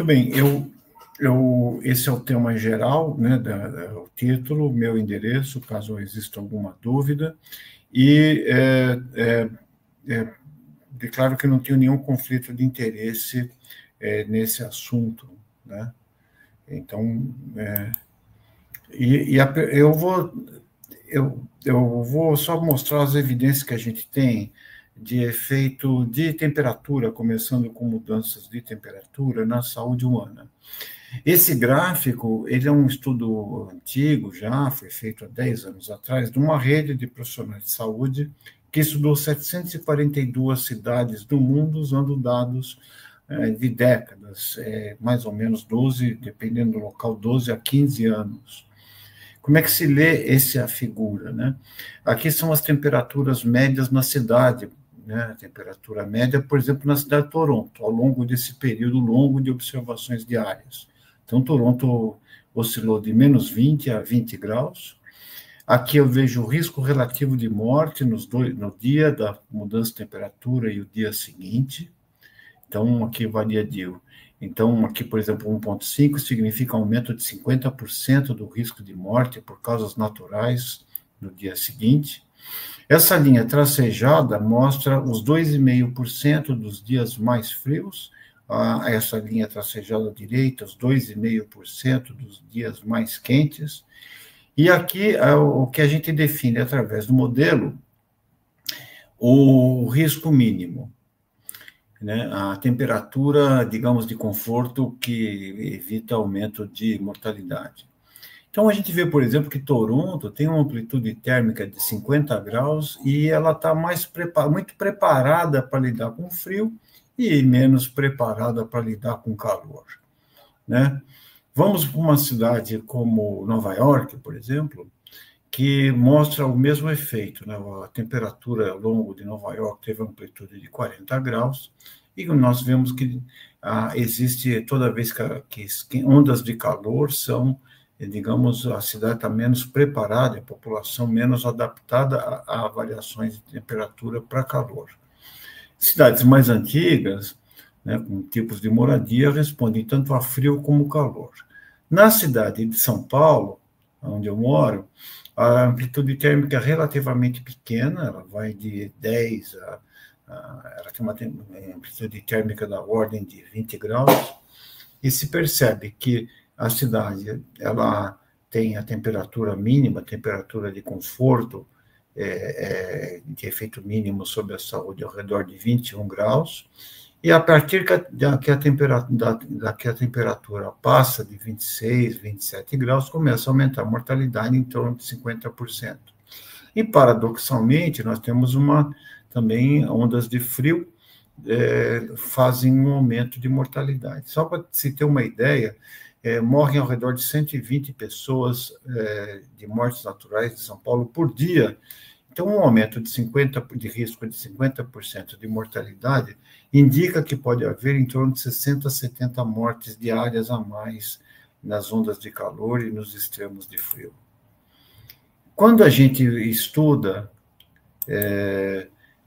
bem, esse é o tema geral, né, o título, meu endereço, caso exista alguma dúvida, e declaro que não tenho nenhum conflito de interesse nesse assunto, né? Então, eu vou só mostrar as evidências que a gente tem de efeito de temperatura, começando com mudanças de temperatura na saúde humana. Esse gráfico, ele é um estudo antigo, já foi feito há 10 anos atrás, de uma rede de profissionais de saúde que estudou 742 cidades do mundo usando dados de décadas, mais ou menos 12, dependendo do local, 12 a 15 anos. Como é que se lê essa figura, né? Aqui são as temperaturas médias na cidade, né? A temperatura média, por exemplo, na cidade de Toronto, ao longo desse período longo de observações diárias. Então, Toronto oscilou de menos 20 a 20 graus. Aqui eu vejo o risco relativo de morte no dia da mudança de temperatura e o dia seguinte. Então, aqui varia de... Então, aqui, por exemplo, 1,5 significa aumento de 50% do risco de morte por causas naturais no dia seguinte. Essa linha tracejada mostra os 2,5% dos dias mais frios, essa linha tracejada à direita, os 2,5% dos dias mais quentes. E aqui, o que a gente define através do modelo, o risco mínimo, né? A temperatura, digamos, de conforto que evita aumento de mortalidade. Então, a gente vê, por exemplo, que Toronto tem uma amplitude térmica de 50 graus e ela está muito preparada para lidar com frio e menos preparada para lidar com calor, né? Vamos para uma cidade como Nova York, por exemplo, que mostra o mesmo efeito, né? A temperatura ao longo de Nova York teve uma amplitude de 40 graus, e nós vemos que existe, toda vez que ondas de calor são, digamos, a cidade está menos preparada, a população menos adaptada a variações de temperatura para calor. Cidades mais antigas, né, com tipos de moradia, respondem tanto a frio como calor. Na cidade de São Paulo, onde eu moro, a amplitude térmica é relativamente pequena, ela vai de 10 ela tem uma amplitude térmica da ordem de 20 graus, e se percebe que a cidade ela tem a temperatura mínima, a temperatura de conforto, de efeito mínimo sobre a saúde ao redor de 21 graus, e a partir que a temperatura passa de 26, 27 graus, começa a aumentar a mortalidade em torno de 50%. E, paradoxalmente, nós temos também ondas de frio fazem um aumento de mortalidade. Só para se ter uma ideia, morrem ao redor de 120 pessoas de mortes naturais de São Paulo por dia. Então, um aumento de risco de 50% de mortalidade indica que pode haver em torno de 60 a 70 mortes diárias a mais nas ondas de calor e nos extremos de frio. Quando a gente estuda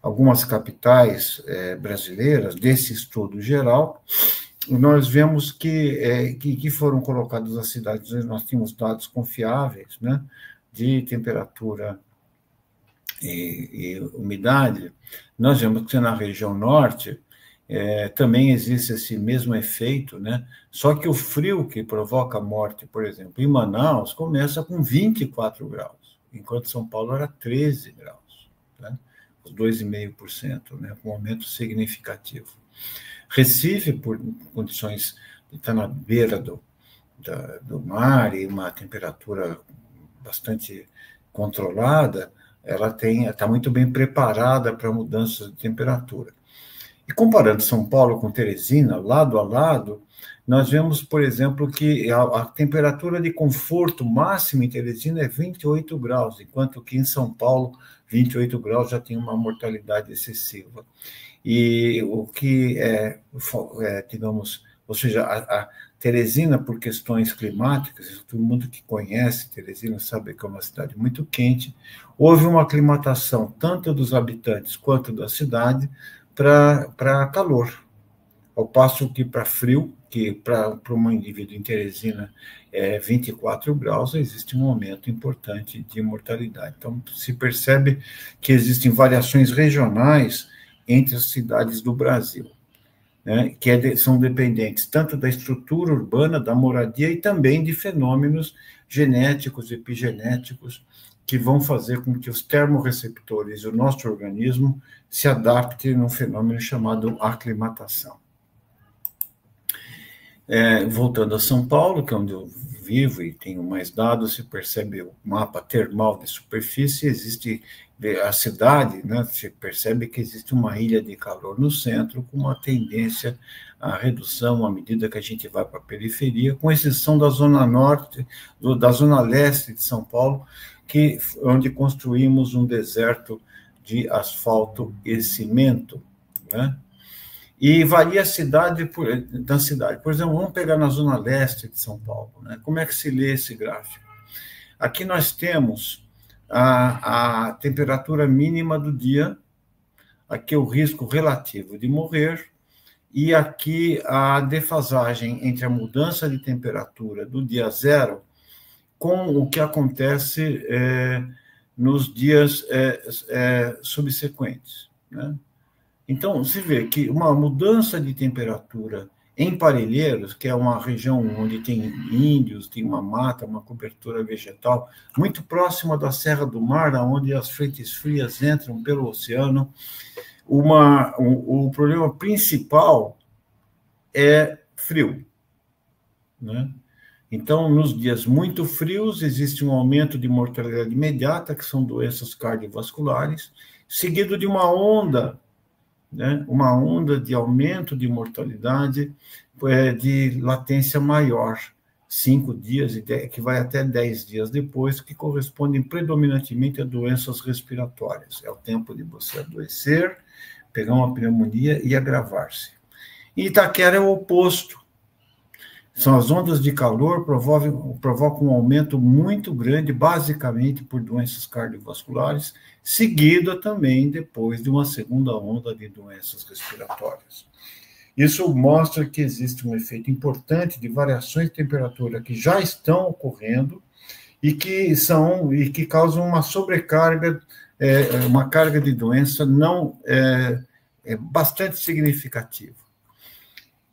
algumas capitais brasileiras, desse estudo geral, nós vemos que foram colocadas as cidades, nós tínhamos dados confiáveis, né, de temperatura e umidade. Nós vemos que na região norte também existe esse mesmo efeito, né? Só que o frio que provoca morte, por exemplo, em Manaus, começa com 24 graus, enquanto São Paulo era 13 graus, né? Os 2,5%, né? Com um aumento significativo. Recife, por condições de estar na beira do mar e uma temperatura bastante controlada, ela está muito bem preparada para mudanças de temperatura. E comparando São Paulo com Teresina, lado a lado, nós vemos, por exemplo, que a temperatura de conforto máxima em Teresina é 28 graus, enquanto que em São Paulo, 28 graus já tem uma mortalidade excessiva. E o que digamos, ou seja, a Teresina, por questões climáticas, todo mundo que conhece Teresina sabe que é uma cidade muito quente, houve uma aclimatação tanto dos habitantes quanto da cidade para calor. ao passo que para frio, que para um indivíduo em Teresina é 24 graus, existe um aumento importante de mortalidade. Então, se percebe que existem variações regionais entre as cidades do Brasil, né, que são dependentes tanto da estrutura urbana, da moradia, e também de fenômenos genéticos, epigenéticos, que vão fazer com que os termorreceptores do nosso organismo se adaptem num fenômeno chamado aclimatação. Voltando a São Paulo, que é onde eu vivo e tenho mais dados, se percebe o mapa termal de superfície, existe a cidade, né, se percebe que existe uma ilha de calor no centro, com uma tendência à redução à medida que a gente vai para a periferia, com exceção da zona norte, da zona leste de São Paulo, onde construímos um deserto de asfalto e cimento, né? E varia da cidade. Por exemplo, vamos pegar na zona leste de São Paulo, né? Como é que se lê esse gráfico? Aqui nós temos a temperatura mínima do dia, aqui o risco relativo de morrer, e aqui a defasagem entre a mudança de temperatura do dia zero com o que acontece nos dias subsequentes, né? Então, se vê que uma mudança de temperatura em Parelheiros, que é uma região onde tem índios, tem uma mata, uma cobertura vegetal, muito próxima da Serra do Mar, onde as frentes frias entram pelo oceano, o problema principal é frio, né? Então, nos dias muito frios, existe um aumento de mortalidade imediata, que são doenças cardiovasculares, seguido de uma onda, né? Uma onda de aumento de mortalidade de latência maior, 5 dias, que vai até 10 dias depois, que correspondem predominantemente a doenças respiratórias. É o tempo de você adoecer, pegar uma pneumonia e agravar-se. Em Itaquera é o oposto. São as ondas de calor provocam um aumento muito grande, basicamente por doenças cardiovasculares, seguida também depois de uma segunda onda de doenças respiratórias. Isso mostra que existe um efeito importante de variações de temperatura que já estão ocorrendo e que causam uma sobrecarga, uma carga de doença bastante significativa.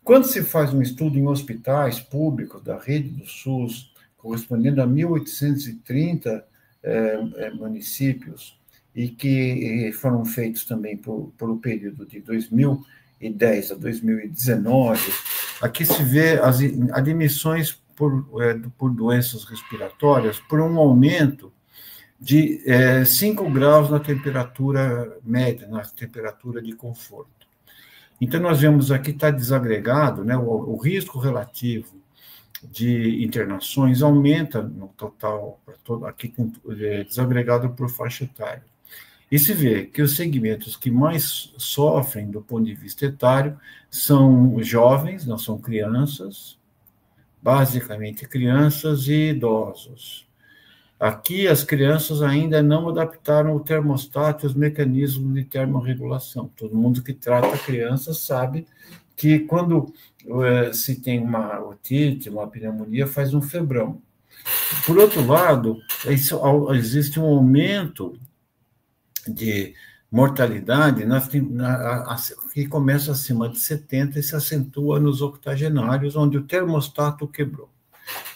Quando se faz um estudo em hospitais públicos da rede do SUS, correspondendo a 1.830 municípios, e que foram feitos também por o período de 2010 a 2019, aqui se vê as admissões por doenças respiratórias por um aumento de 5 graus na temperatura média, na temperatura de conforto. Então, nós vemos aqui, está desagregado, né, o risco relativo de internações aumenta no total, aqui desagregado por faixa etária. E se vê que os segmentos que mais sofrem do ponto de vista etário são jovens, não são crianças, basicamente crianças e idosos. Aqui, as crianças ainda não adaptaram o termostato e os mecanismos de termorregulação. Todo mundo que trata crianças sabe que quando se tem uma otite, uma pneumonia, faz um febrão. Por outro lado, existe um aumento de mortalidade que começa acima de 70 e se acentua nos octogenários, onde o termostato quebrou.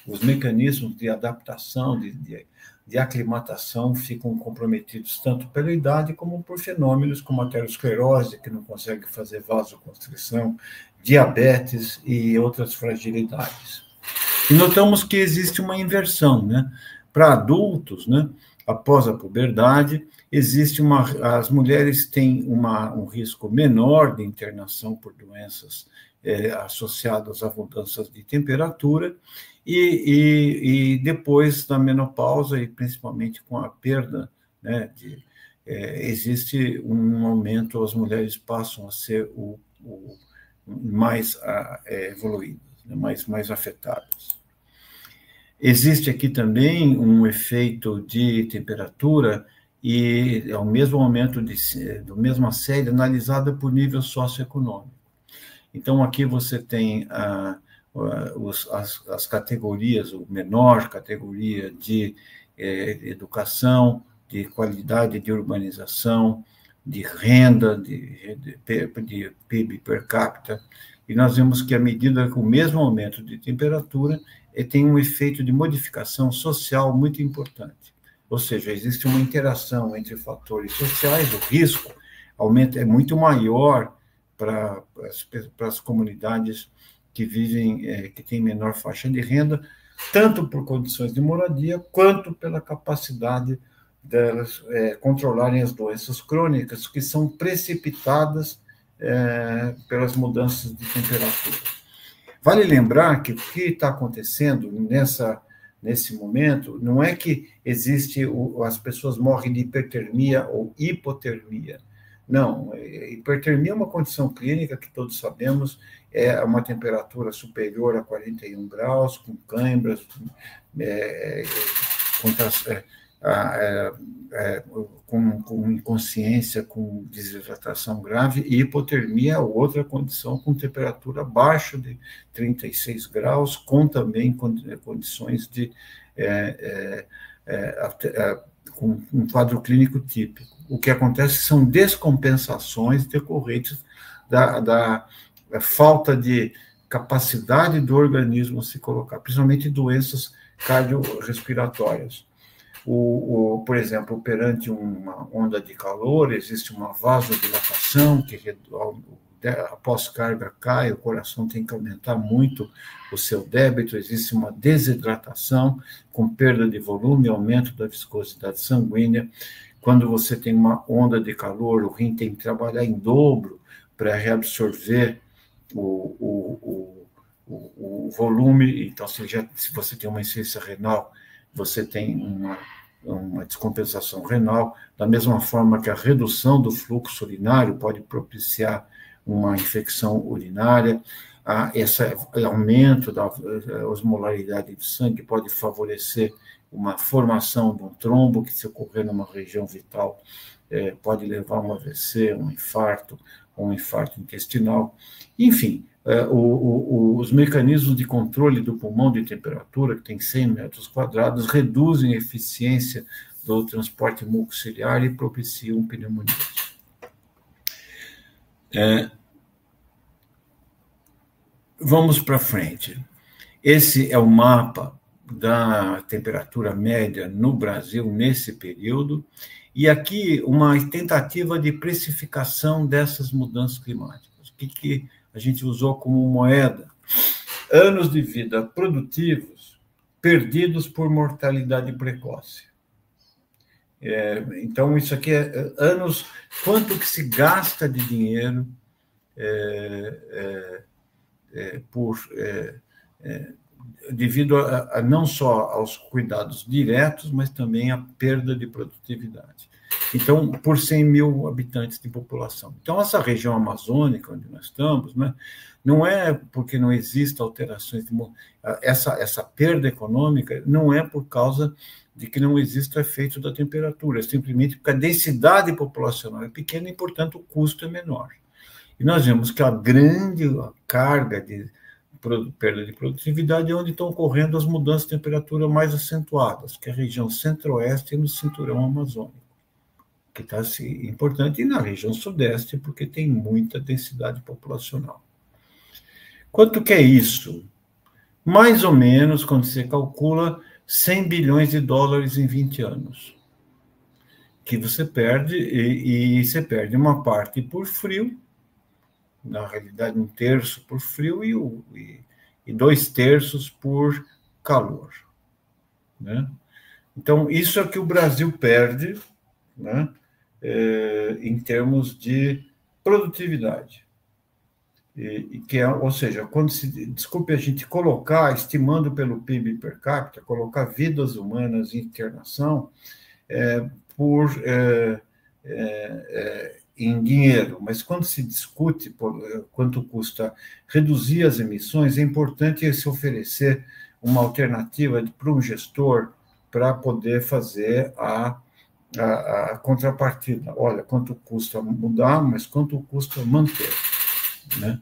Os mecanismos de adaptação, de aclimatação ficam comprometidos tanto pela idade como por fenômenos como aterosclerose, que não consegue fazer vasoconstrição, diabetes e outras fragilidades. E notamos que existe uma inversão, né? Para adultos, né, após a puberdade, as mulheres têm um risco menor de internação por doenças associadas a mudanças de temperatura, e depois da menopausa, e principalmente com a perda, né, existe um aumento, as mulheres passam a ser mais evoluídas, né, mais afetadas. Existe aqui também um efeito de temperatura e é o mesmo aumento da mesma série analisada por nível socioeconômico. Então, aqui você tem as categorias, o menor categoria de educação, de qualidade de urbanização, de renda, de PIB per capita, e nós vemos que, à medida que o mesmo aumento de temperatura tem um efeito de modificação social muito importante. Ou seja, existe uma interação entre fatores sociais, o risco é muito maior para as comunidades que vivem, que têm menor faixa de renda, tanto por condições de moradia, quanto pela capacidade delas controlarem as doenças crônicas, que são precipitadas pelas mudanças de temperatura. Vale lembrar que o que está acontecendo nesse momento não é que as pessoas morrem de hipertermia ou hipotermia. Não, hipertermia é uma condição clínica que todos sabemos, é uma temperatura superior a 41 graus, com câimbras, com inconsciência, com desidratação grave, e hipotermia é outra condição com temperatura abaixo de 36 graus, com também condições de com um quadro clínico típico. O que acontece são descompensações decorrentes da falta de capacidade do organismo se colocar, principalmente doenças cardiorrespiratórias. Por exemplo, perante uma onda de calor, existe uma vasodilatação, que após carga cai, o coração tem que aumentar muito o seu débito, existe uma desidratação com perda de volume, aumento da viscosidade sanguínea. Quando você tem uma onda de calor, o rim tem que trabalhar em dobro para reabsorver o volume. Então, se você tem uma insuficiência renal, você tem uma descompensação renal, da mesma forma que a redução do fluxo urinário pode propiciar uma infecção urinária, esse aumento da osmolaridade de sangue pode favorecer uma formação de um trombo que, se ocorrer numa região vital, pode levar a um AVC, um infarto intestinal. Enfim, os mecanismos de controle do pulmão de temperatura, que tem 100 metros quadrados, reduzem a eficiência do transporte mucociliar e propiciam pneumonias. Vamos para frente. Esse é o mapa da temperatura média no Brasil nesse período, e aqui uma tentativa de precificação dessas mudanças climáticas. O que a gente usou como moeda? Anos de vida produtivos perdidos por mortalidade precoce. Então, isso aqui é anos, quanto que se gasta de dinheiro devido não só aos cuidados diretos, mas também à perda de produtividade. Então, por 100 mil habitantes de população. Então, essa região amazônica onde nós estamos, né, não é porque não existem alterações, essa perda econômica não é por causa de que não existe o efeito da temperatura, é simplesmente porque a densidade populacional é pequena e, portanto, o custo é menor. E nós vemos que a grande carga de perda de produtividade é onde estão ocorrendo as mudanças de temperatura mais acentuadas, que é a região centro-oeste e no cinturão amazônico, que está importante, e na região sudeste, porque tem muita densidade populacional. Quanto que é isso? Mais ou menos, quando você calcula, 100 bilhões de dólares em 20 anos, que você perde, e você perde uma parte por frio, na realidade, 1/3 por frio e 2/3 por calor. Né? Então, isso é que o Brasil perde, né, em termos de produtividade. Ou seja, quando desculpe a gente colocar, estimando pelo PIB per capita, colocar vidas humanas em internação em dinheiro, mas quando se discute quanto custa reduzir as emissões, é importante se oferecer uma alternativa para um gestor para poder fazer a contrapartida. Olha, quanto custa mudar, mas quanto custa manter, né?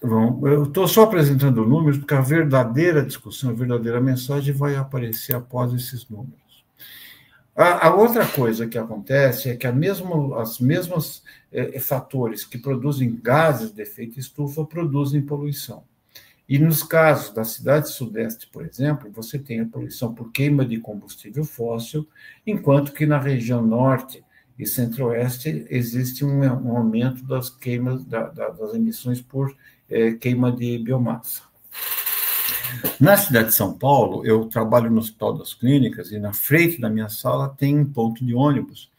Bom, eu estou só apresentando números, porque a verdadeira discussão, a verdadeira mensagem vai aparecer após esses números. A outra coisa que acontece é que as mesmas fatores que produzem gases de efeito estufa produzem poluição. E nos casos da cidade sudeste, por exemplo, você tem a poluição por queima de combustível fóssil, enquanto que na região norte e centro-oeste existe um aumento das queimas, das emissões por queima de biomassa. Na cidade de São Paulo, eu trabalho no Hospital das Clínicas e na frente da minha sala tem um ponto de ônibus,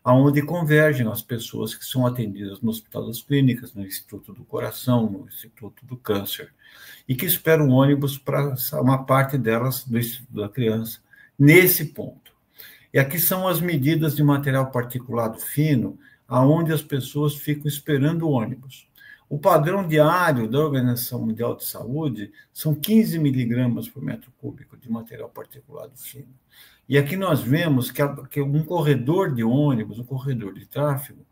onde convergem as pessoas que são atendidas no Hospital das Clínicas, no Instituto do Coração, no Instituto do Câncer, e que esperam o ônibus para uma parte delas do Instituto da Criança, nesse ponto. E aqui são as medidas de material particulado fino, aonde as pessoas ficam esperando o ônibus. O padrão diário da Organização Mundial de Saúde são 15 miligramas por metro cúbico de material particulado fino. E aqui nós vemos que um corredor de ônibus, um corredor de tráfego,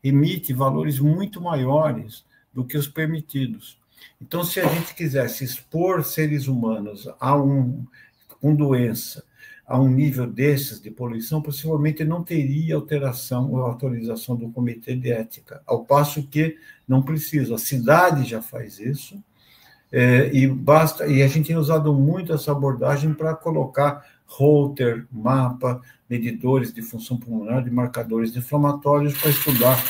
emite valores muito maiores do que os permitidos. Então, se a gente quisesse expor seres humanos com doença a um nível desses de poluição, possivelmente não teria alteração ou autorização do Comitê de Ética, ao passo que não precisa. A cidade já faz isso, e a gente tem usado muito essa abordagem para colocar Holter, mapa, medidores de função pulmonar, de marcadores inflamatórios, para estudar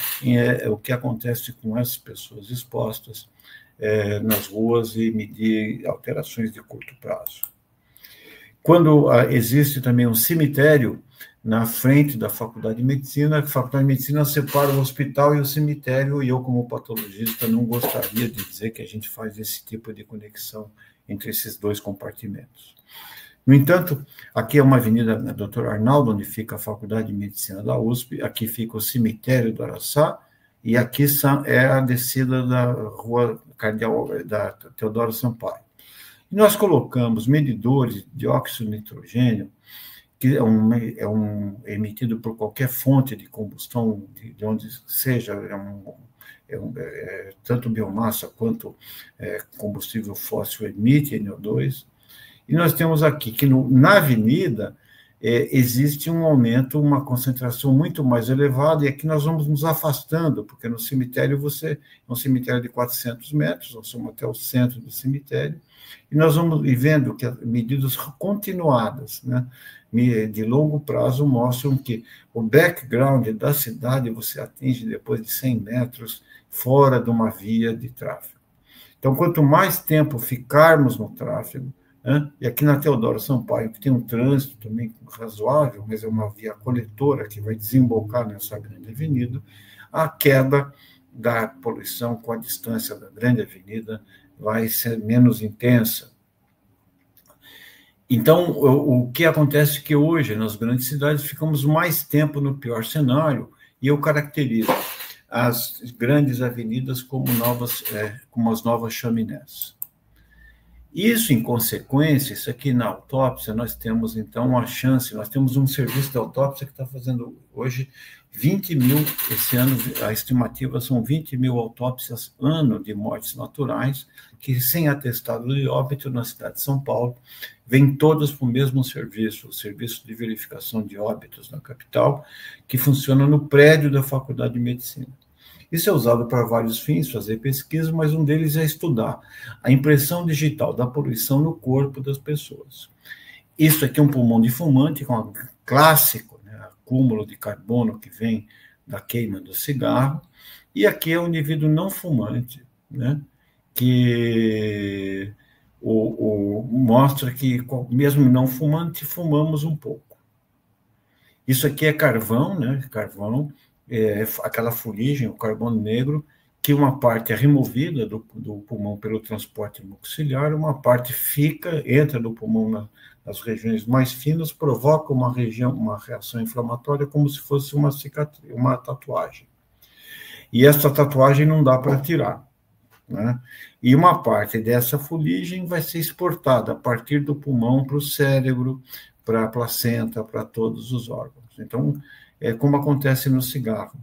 o que acontece com essas pessoas expostas nas ruas e medir alterações de curto prazo. Quando existe também um cemitério na frente da Faculdade de Medicina, a Faculdade de Medicina separa o hospital e o cemitério, e eu, como patologista, não gostaria de dizer que a gente faz esse tipo de conexão entre esses dois compartimentos. No entanto, aqui é uma avenida, Dr. Arnaldo, onde fica a Faculdade de Medicina da USP, aqui fica o cemitério do Araçá, e aqui é a descida da rua Cardeal, da Teodoro Sampaio. E nós colocamos medidores de dióxido de nitrogênio, que é emitido por qualquer fonte de combustão, de onde seja, tanto biomassa quanto combustível fóssil emite NO2. E nós temos aqui que na avenida existe um aumento, uma concentração muito mais elevada, e aqui nós vamos nos afastando, porque no cemitério é um cemitério de 400 metros, nós somos até o centro do cemitério, e nós vamos vendo que as medidas continuadas, né, de longo prazo, mostram que o background da cidade você atinge depois de 100 metros fora de uma via de tráfego. Então, quanto mais tempo ficarmos no tráfego, e aqui na Teodoro Sampaio, que tem um trânsito também razoável, mas é uma via coletora que vai desembocar nessa grande avenida, a queda da poluição com a distância da grande avenida vai ser menos intensa. Então, o que acontece é que hoje, nas grandes cidades, ficamos mais tempo no pior cenário, e eu caracterizo as grandes avenidas como as novas chaminés. Isso, em consequência, isso aqui na autópsia, nós temos, então, uma chance, nós temos um serviço de autópsia que está fazendo hoje 20 mil, esse ano, a estimativa são 20 mil autópsias ano de mortes naturais, que, sem atestado de óbito na cidade de São Paulo, vêm todas para o mesmo serviço, o Serviço de Verificação de Óbitos na capital, que funciona no prédio da Faculdade de Medicina. Isso é usado para vários fins, fazer pesquisa, mas um deles é estudar a impressão digital da poluição no corpo das pessoas. Isso aqui é um pulmão de fumante, com clássico, né, acúmulo de carbono que vem da queima do cigarro, e aqui é um indivíduo não fumante, né, que mostra que, mesmo não fumante, fumamos um pouco. Isso aqui é carvão, né, aquela fuligem, o carbono negro, que uma parte é removida do pulmão pelo transporte mucociliar, uma parte entra no pulmão nas regiões mais finas, provoca uma reação inflamatória como se fosse uma tatuagem. E essa tatuagem não dá para tirar, né? E uma parte dessa fuligem vai ser exportada a partir do pulmão para o cérebro, para a placenta, para todos os órgãos. Então, é como acontece no cigarro.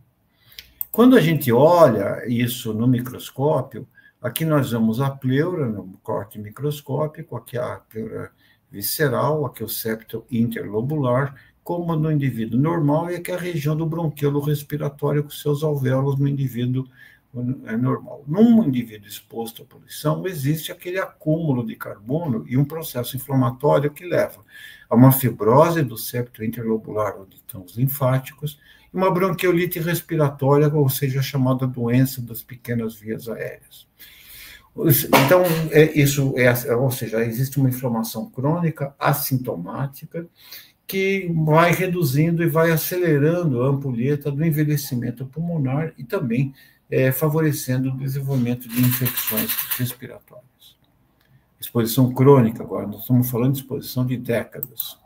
Quando a gente olha isso no microscópio, Aqui nós vemos a pleura no corte microscópico, aqui a pleura visceral, aqui o septo interlobular, como no indivíduo normal, e aqui a região do bronquíolo respiratório com seus alvéolos no indivíduo normal. Num indivíduo exposto à poluição, existe aquele acúmulo de carbono e um processo inflamatório que leva a uma fibrose do septo interlobular, onde estão os linfáticos, e uma bronquiolite respiratória, ou seja, a chamada doença das pequenas vias aéreas. Então, ou seja, existe uma inflamação crônica assintomática que vai reduzindo e vai acelerando a ampulheta do envelhecimento pulmonar e também favorecendo o desenvolvimento de infecções respiratórias. Exposição crônica, agora, nós estamos falando de exposição de décadas.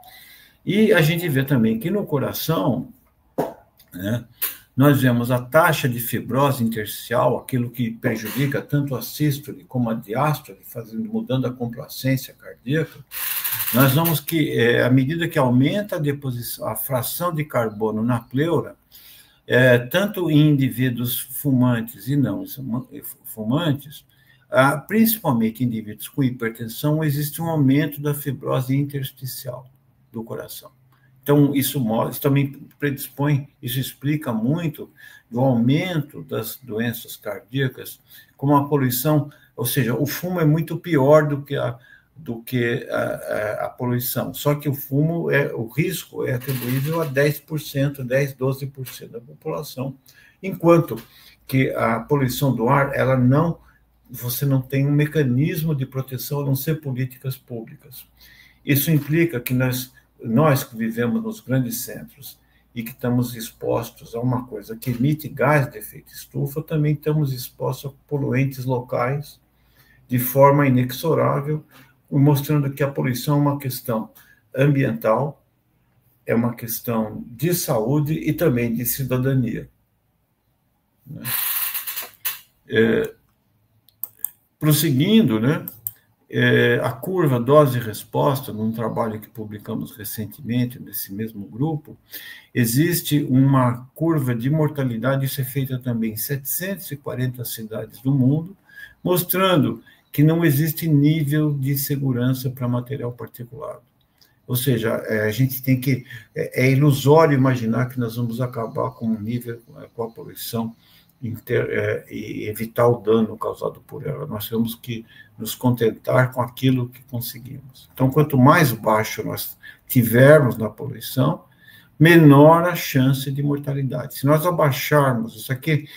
E a gente vê também que no coração, né, nós vemos a taxa de fibrose intersticial, aquilo que prejudica tanto a sístole como a diástole, mudando a complacência cardíaca. Nós vemos que, à medida que aumenta a fração de carbono na pleura, tanto em indivíduos fumantes e não fumantes, principalmente em indivíduos com hipertensão, existe um aumento da fibrose intersticial do coração. Então, isso também predispõe, isso explica muito do aumento das doenças cardíacas, como a poluição, ou seja, o fumo é muito pior do que a poluição. Só que o fumo, o risco é atribuível a 10%, 10%, 12% da população, enquanto que a poluição do ar, você não tem um mecanismo de proteção a não ser políticas públicas. Isso implica que nós que vivemos nos grandes centros e que estamos expostos a uma coisa que emite gás de efeito estufa, também estamos expostos a poluentes locais de forma inexorável, mostrando que a poluição é uma questão ambiental, é uma questão de saúde e também de cidadania. Prosseguindo, né? A curva dose-resposta, num trabalho que publicamos recentemente nesse mesmo grupo, existe uma curva de mortalidade, isso é feita também em 740 cidades do mundo, mostrando que não existe nível de segurança para material particulado. Ou seja, a gente tem que... É ilusório imaginar que nós vamos acabar com um nível, com a poluição, e evitar o dano causado por ela. Nós temos que nos contentar com aquilo que conseguimos. Então, quanto mais baixo nós tivermos na poluição, menor a chance de mortalidade. Se nós abaixarmos isso aqui,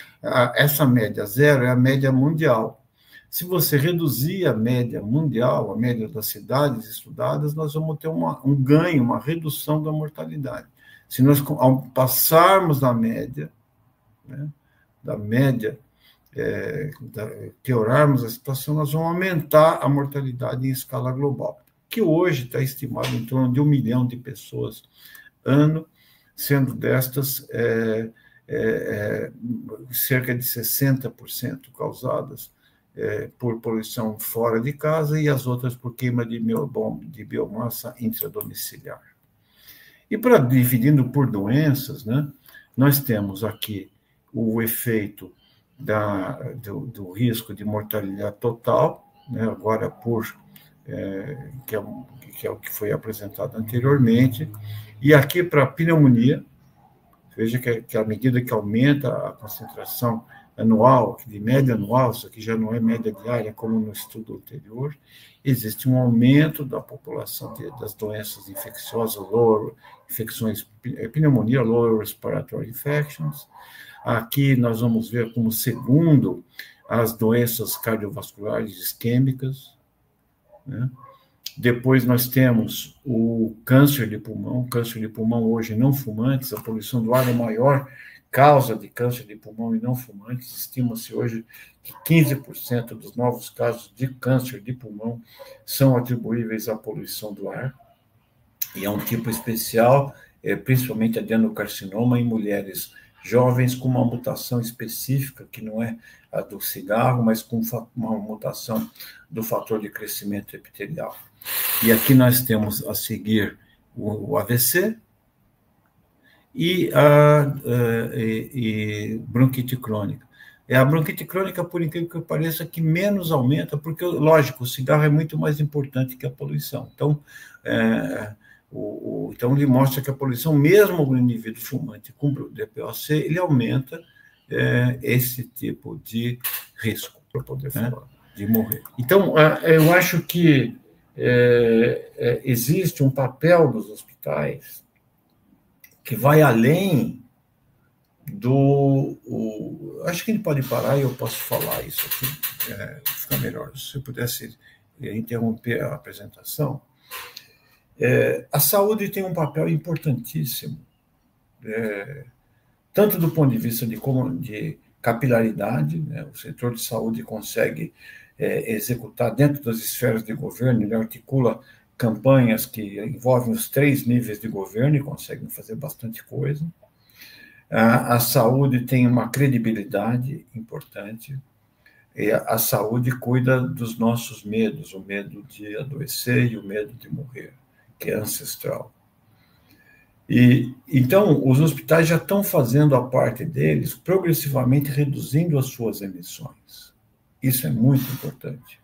essa média zero é a média mundial. Se você reduzir a média mundial, a média das cidades estudadas, nós vamos ter um ganho, uma redução da mortalidade. Se nós passarmos da média, né, piorarmos a situação, nós vamos aumentar a mortalidade em escala global, que hoje está estimado em torno de 1 milhão de pessoas ano, sendo destas cerca de 60% causadas por poluição fora de casa e as outras por queima de biomassa intradomiciliar. E dividindo por doenças, né, nós temos aqui o efeito do risco de mortalidade total, né, agora que é o que foi apresentado anteriormente, e aqui para a pneumonia, veja que à medida que aumenta a concentração anual, de média anual, isso aqui já não é média diária, como no estudo anterior, existe um aumento da população das doenças infecciosas, pneumonia, lower respiratory infections. Aqui nós vamos ver como segundo as doenças cardiovasculares isquêmicas, né? Depois nós temos o câncer de pulmão hoje não fumantes, a poluição do ar é a maior causa de câncer de pulmão e não fumantes, estima-se hoje que 15% dos novos casos de câncer de pulmão são atribuíveis à poluição do ar, e é um tipo especial, principalmente adenocarcinoma em mulheres jovens com uma mutação específica, que não é a do cigarro, mas com uma mutação do fator de crescimento epitelial. E aqui nós temos a seguir o AVC e bronquite crônica. É a bronquite crônica, por incrível que pareça, que menos aumenta, porque, lógico, o cigarro é muito mais importante que a poluição. Então, então ele mostra que a poluição, mesmo no indivíduo fumante com DPOC, ele aumenta esse tipo de risco, para poder falar, de morrer. Então, eu acho que existe um papel dos hospitais que vai além acho que ele pode parar e eu posso falar isso aqui, fica melhor. Se eu pudesse interromper a apresentação. A saúde tem um papel importantíssimo, tanto do ponto de vista de capilaridade, né? O setor de saúde consegue executar dentro das esferas de governo, ele articula campanhas que envolvem os 3 níveis de governo e conseguem fazer bastante coisa. A saúde tem uma credibilidade importante, e a saúde cuida dos nossos medos, o medo de adoecer e o medo de morrer, que é ancestral. Então, os hospitais já estão fazendo a parte deles, progressivamente reduzindo as suas emissões. Isso é muito importante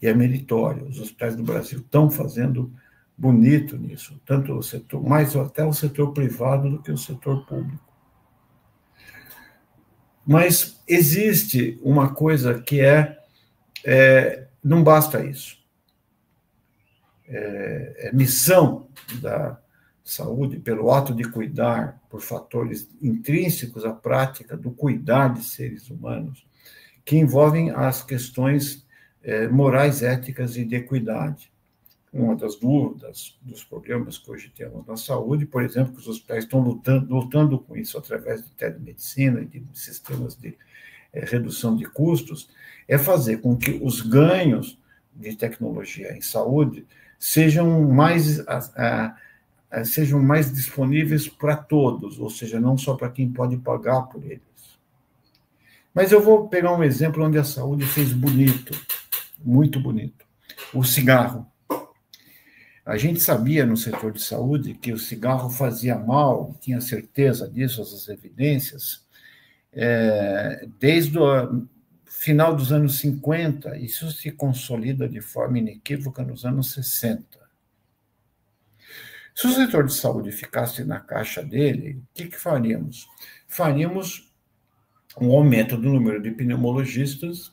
e é meritório. Os hospitais do Brasil estão fazendo bonito nisso, tanto o setor, mais até o setor privado do que o setor público. Mas existe uma coisa que não basta isso. Missão da saúde, pelo ato de cuidar, por fatores intrínsecos à prática do cuidar de seres humanos, que envolvem as questões morais, éticas e de equidade. Uma das dúvidas dos problemas que hoje temos na saúde, por exemplo, que os hospitais estão lutando com isso através de telemedicina e de sistemas de redução de custos, é fazer com que os ganhos de tecnologia em saúde sejam mais disponíveis para todos, ou seja, não só para quem pode pagar por eles. Mas eu vou pegar um exemplo onde a saúde fez bonito, muito bonito. O cigarro. A gente sabia no setor de saúde que o cigarro fazia mal, tinha certeza disso, as evidências, desde o final dos anos 50, isso se consolida de forma inequívoca nos anos 60. Se o setor de saúde ficasse na caixa dele, o que faríamos? Faríamos um aumento do número de pneumologistas,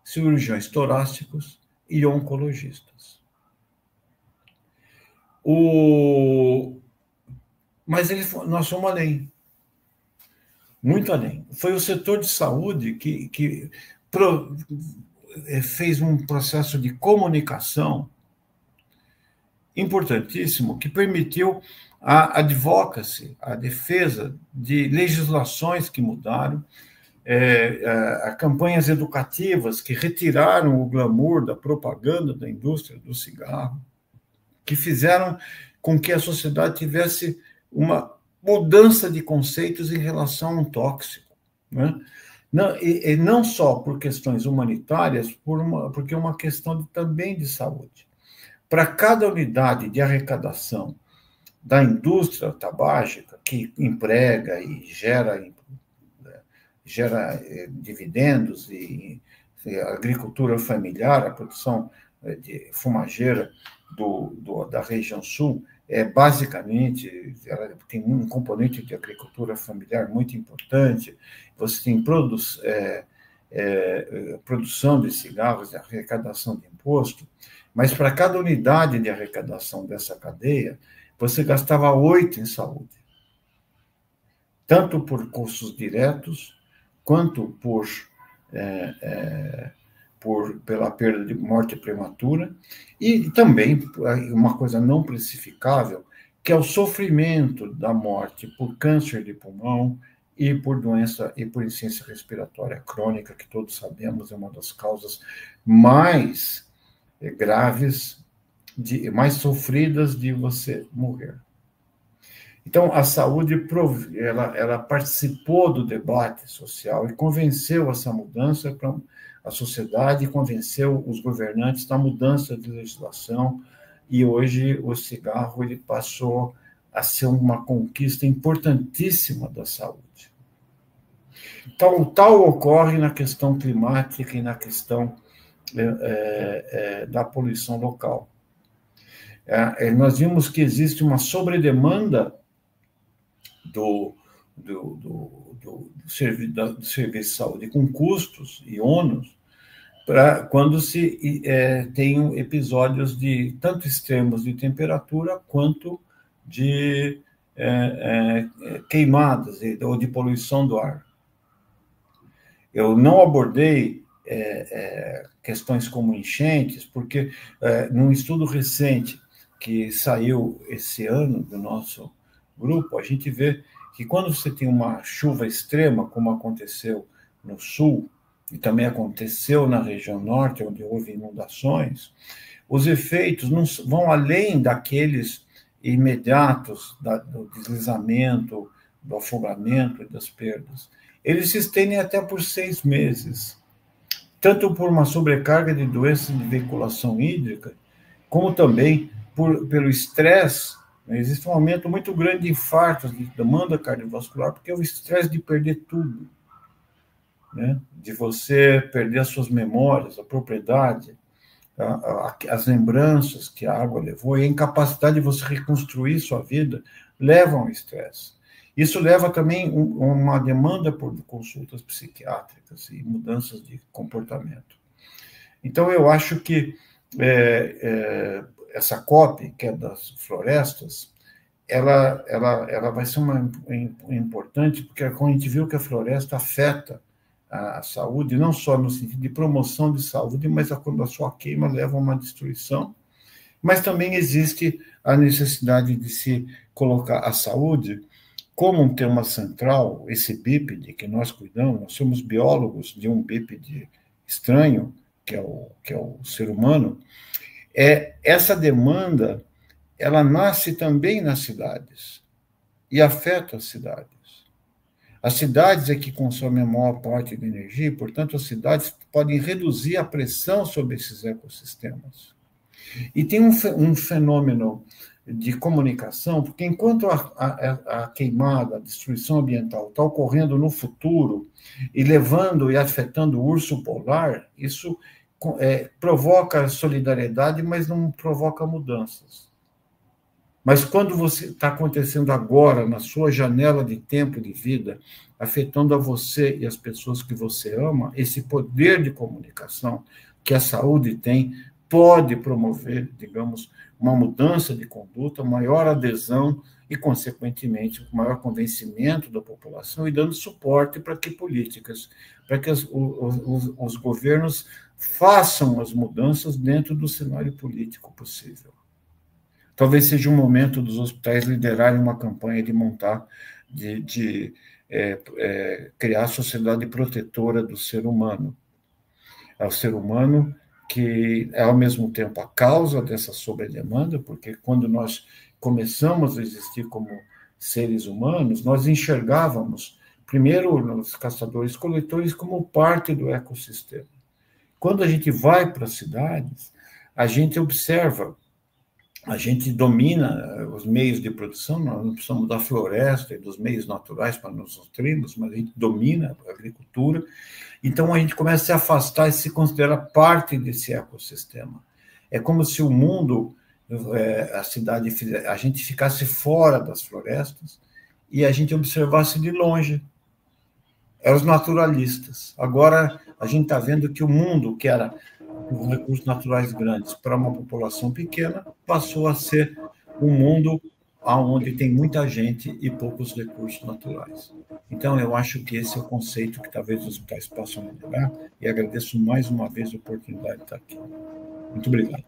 cirurgiões torácicos e oncologistas. Mas nós fomos além, muito além. Foi o setor de saúde que fez um processo de comunicação importantíssimo que permitiu a advocacy, a defesa de legislações que mudaram, a campanhas educativas que retiraram o glamour da propaganda da indústria do cigarro, que fizeram com que a sociedade tivesse uma mudança de conceitos em relação a um tóxico, né? Não só por questões humanitárias, porque é uma questão também de saúde. Para cada unidade de arrecadação da indústria tabágica, que emprega e gera dividendos, e agricultura familiar, a produção de fumageira da região sul, basicamente, ela tem um componente de agricultura familiar muito importante. Você tem produção de cigarros, arrecadação de imposto, mas para cada unidade de arrecadação dessa cadeia, você gastava 8 em saúde, tanto por custos diretos, quanto pela perda de morte prematura, e também uma coisa não precificável, que é o sofrimento da morte por câncer de pulmão e por doença e por insuficiência respiratória crônica, que todos sabemos é uma das causas mais graves, mais sofridas de você morrer. Então, a saúde ela participou do debate social e convenceu essa mudança para a sociedade, convenceu os governantes da mudança de legislação, e hoje o cigarro ele passou a ser uma conquista importantíssima da saúde. Então, tal ocorre na questão climática e na questão da poluição local. Nós vimos que existe uma sobredemanda do serviço de saúde com custos e ônus para quando se tem episódios de tanto extremos de temperatura quanto de queimadas ou de poluição do ar. Eu não abordei questões como enchentes, porque num estudo recente que saiu esse ano do nosso grupo, a gente vê que quando você tem uma chuva extrema, como aconteceu no sul, e também aconteceu na região norte, onde houve inundações, os efeitos não vão além daqueles imediatos do deslizamento, do afogamento e das perdas. Eles se estendem até por 6 meses, tanto por uma sobrecarga de doenças de veiculação hídrica, como também pelo estresse. Existe um aumento muito grande de infartos, de demanda cardiovascular, porque é o estresse de perder tudo, né? De você perder as suas memórias, a propriedade, as lembranças que a água levou e a incapacidade de você reconstruir sua vida levam ao estresse. Isso leva também uma demanda por consultas psiquiátricas e mudanças de comportamento. Então, eu acho que essa COP, que é das florestas, ela vai ser importante, porque a gente viu que a floresta afeta a saúde, não só no sentido de promoção de saúde, mas quando a sua queima leva a uma destruição. Mas também existe a necessidade de se colocar a saúde como um tema central, esse bípede que nós cuidamos, nós somos biólogos de um bípede estranho, que é o ser humano. Essa demanda, ela nasce também nas cidades e afeta as cidades. As cidades é que consomem a maior parte da energia, e, portanto, as cidades podem reduzir a pressão sobre esses ecossistemas. E tem um fenômeno de comunicação, porque enquanto a queimada, a destruição ambiental está ocorrendo no futuro e levando e afetando o urso polar, isso provoca solidariedade, mas não provoca mudanças. Mas quando você está acontecendo agora, na sua janela de tempo de vida, afetando a você e as pessoas que você ama, esse poder de comunicação que a saúde tem pode promover, digamos, uma mudança de conduta, maior adesão e, consequentemente, maior convencimento da população e dando suporte para que políticas, para que os governos façam as mudanças dentro do cenário político possível. Talvez seja um momento dos hospitais liderarem uma campanha de montar, de criar a sociedade protetora do ser humano. É o ser humano que é, ao mesmo tempo, a causa dessa sobredemanda, porque quando nós começamos a existir como seres humanos, nós enxergávamos, primeiro, os caçadores-coletores como parte do ecossistema. Quando a gente vai para as cidades, a gente observa, a gente domina os meios de produção, nós não precisamos da floresta e dos meios naturais para nos nutrirmos, mas a gente domina a agricultura. Então, a gente começa a se afastar e se considera parte desse ecossistema. É como se o mundo, a cidade, a gente ficasse fora das florestas e a gente observasse de longe. É os naturalistas. Agora, a gente está vendo que o mundo, que era com recursos naturais grandes para uma população pequena, passou a ser um mundo onde tem muita gente e poucos recursos naturais. Então, eu acho que esse é o conceito que talvez os hospitais possam melhorar, e agradeço mais uma vez a oportunidade de estar aqui. Muito obrigado.